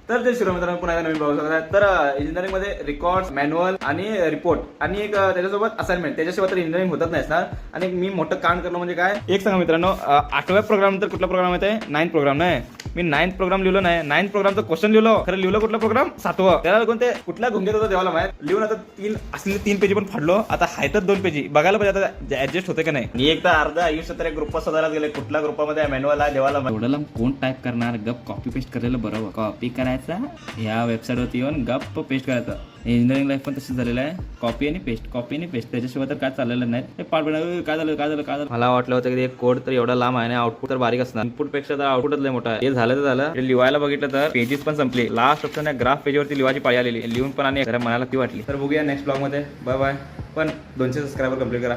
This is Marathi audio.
तर जय श्रीराम मित्रांनो, पुन्हा एकदा नवीन ब्लॉग बघत आहे. तर इंजिनिअरिंग मध्ये रेकॉर्ड, मॅन्युअल आणि रिपोर्ट आणि एक त्याच्यासोबत असाइनमेंट, त्याच्याशिवाय तर इंजिनिअरिंग होतच नाही ना. आणि मी मोठं काम करणं म्हणजे काय एक सांगा मित्रांनो, 8व्या प्रोग्राम नंतर कुठला प्रोग्राम येते? 9th programme. नाही, मी 9th प्रोग्राम लिहिलो नाही. 9th प्रोग्रामचं क्वेश्चन लिहिलो, खरं लिहिलं कुठला प्रोग्राम? 7वं. त्याला कोणते कुठल्या घुंगेत होतं देवाला माहित. लिहून आता 3 असलेले 3 पेजी पण फाडलो. आता हाय तर 2 पेजी बघायला पाहिजे आता ऍडजस्ट होते का नाही. मी एक तर अर्धा आयुष्य तर एक ग्रुप शोधायला गेले, कुठल्या ग्रुपमध्ये मॅन्युअल आहे देवाला. एवढ्याला कोण टाईप करणार? गप कॉपी पेस्ट करायला बरोबर. कॉपी करायचा, ह्या वेबसाईटवरती येऊन गप पेस्ट करायचं. इंजिनिअरिंग लाईफ पण तसंच झालेलं आहे. कॉपी आणि पेस्ट, कॉपी आणि पेस्ट, त्याच्याशिवाय तर काय चाललेलं नाही. ते पाठ काय झालं. मला वाटलं होतं की कोड तर एवढा लांब आहे आणि आउटपुट तर बारीक असणार. इनपुट पेक्षा तर आउटपुटच लय मोठा आहे. हे झालं तर झालं. लिहायला बघितलं तर पेजेस पण संपली. लास्ट ऑप्शन ग्राफ पेजवरती लिहायची पाळी आलेली. लिहून पण आणि जरा मनाला ती वाटली. तर बघूया नेक्स्ट ब्लॉग मध्ये. Bye bye. पण 200 सबस्क्रायबर कंप्लीट करा.